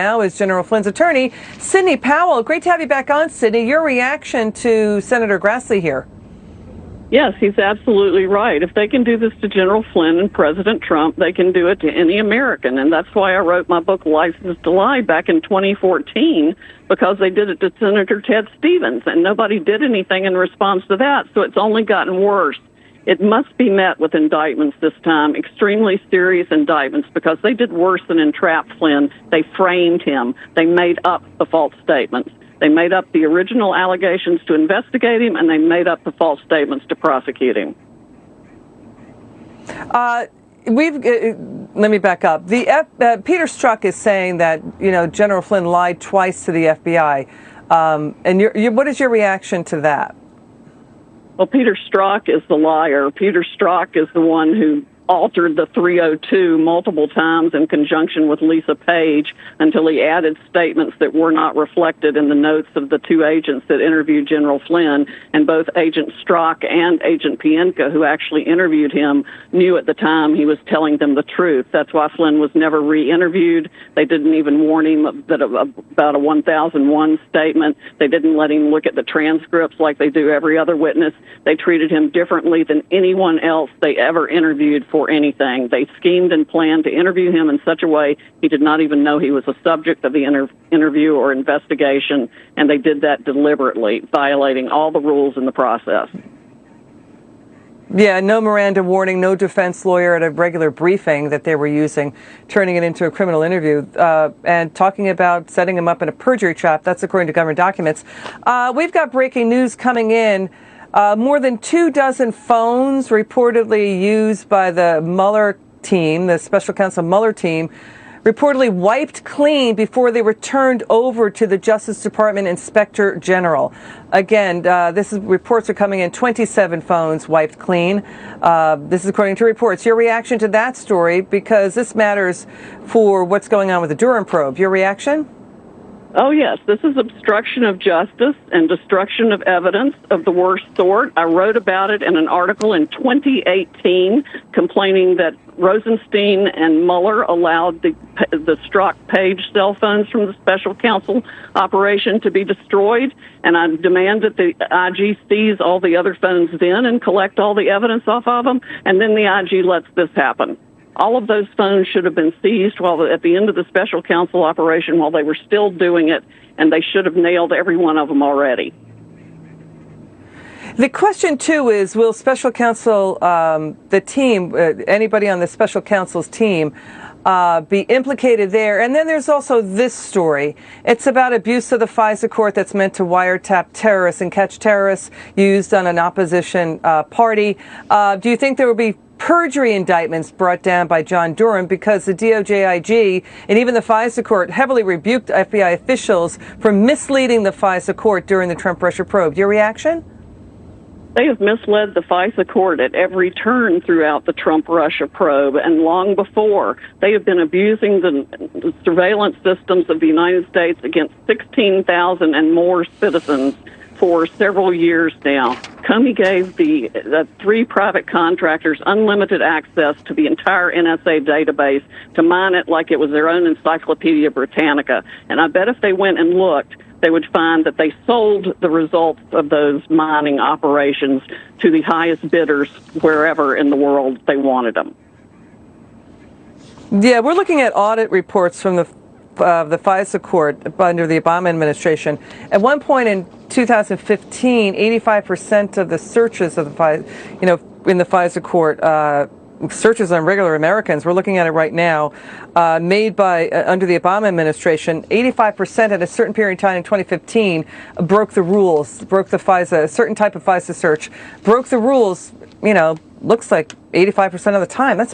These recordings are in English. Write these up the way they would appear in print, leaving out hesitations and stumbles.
Now is General Flynn's attorney, Sidney Powell. Great to have you back on, Sidney. Your reaction to Senator Grassley here? Yes, he's absolutely right. If they can do this to General Flynn and President Trump, they can do it to any American. And that's why I wrote my book, License to Lie, back in 2014, because they did it to Senator Ted Stevens, and nobody did anything in response to that. So it's only gotten worse. It must be met with indictments this time, extremely serious indictments, because they did worse than entrap Flynn. They framed him. They made up the false statements. They made up the original allegations to investigate him, and they made up the false statements to prosecute him. Let me back up. Peter Strzok is saying that General Flynn lied twice to the FBI, and what is your reaction to that? Well, Peter Strzok is the liar. Peter Strzok is the one who altered the 302 multiple times in conjunction with Lisa Page until he added statements that were not reflected in the notes of the two agents that interviewed General Flynn. And both Agent Strzok and Agent Pienka, who actually interviewed him, knew at the time he was telling them the truth. That's why Flynn was never re-interviewed. They didn't even warn him about a 1001 statement. They didn't let him look at the transcripts like they do every other witness. They treated him differently than anyone else they ever interviewed for anything. They schemed and planned to interview him in such a way he did not even know he was a subject of the interview or investigation, and they did that deliberately, violating all the rules in the process. Yeah, no Miranda warning, no defense lawyer at a regular briefing that they were using, turning it into a criminal interview, and talking about setting him up in a perjury trap. That's according to government documents. We've got breaking news coming in. More than 24 phones reportedly used by the Mueller team, the special counsel Mueller team, reportedly wiped clean before they were turned over to the Justice Department Inspector General. Again, reports are coming in, 27 phones wiped clean. This is according to reports. Your reaction to that story, because this matters for what's going on with the Durham probe. Your reaction? Oh, yes. This is obstruction of justice and destruction of evidence of the worst sort. I wrote about it in an article in 2018 complaining that Rosenstein and Mueller allowed the Strzok Page cell phones from the special counsel operation to be destroyed, and I demand that the IG seize all the other phones then and collect all the evidence off of them, and then the IG lets this happen. All of those phones should have been seized at the end of the special counsel operation while they were still doing it, and they should have nailed every one of them already. The question, too, is will special counsel, the team, anybody on the special counsel's team, be implicated there? And then there's also this story. It's about abuse of the FISA court that's meant to wiretap terrorists and catch terrorists used on an opposition party. Do you think there will be perjury indictments brought down by John Durham, because the DOJ IG and even the FISA court heavily rebuked FBI officials for misleading the FISA court during the Trump-Russia probe? Your reaction? They have misled the FISA court at every turn throughout the Trump-Russia probe, and long before. They have been abusing the surveillance systems of the United States against 16,000 and more citizens for several years now. Comey gave the 3 private contractors unlimited access to the entire NSA database to mine it like it was their own Encyclopedia Britannica. And I bet if they went and looked, they would find that they sold the results of those mining operations to the highest bidders wherever in the world they wanted them. Yeah, we're looking at audit reports from the FISA court under the Obama administration. At one point in 2015, 85% of the searches of the FISA, in the FISA court, searches on regular Americans, we're looking at it right now, made by under the Obama administration, 85% at a certain period of time in 2015 broke the rules, broke the FISA, a certain type of FISA search, broke the rules. Looks like 85% of the time. That's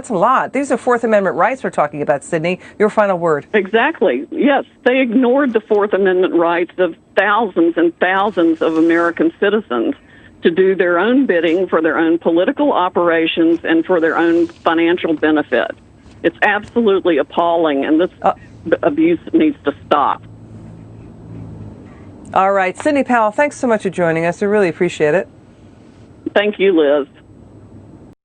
a lot. These are Fourth Amendment rights we're talking about, Sidney. Your final word. Exactly. Yes, they ignored the Fourth Amendment rights of thousands and thousands of American citizens to do their own bidding for their own political operations and for their own financial benefit. It's absolutely appalling, and this abuse needs to stop. All right. Sidney Powell, thanks so much for joining us. We really appreciate it. Thank you, Liz.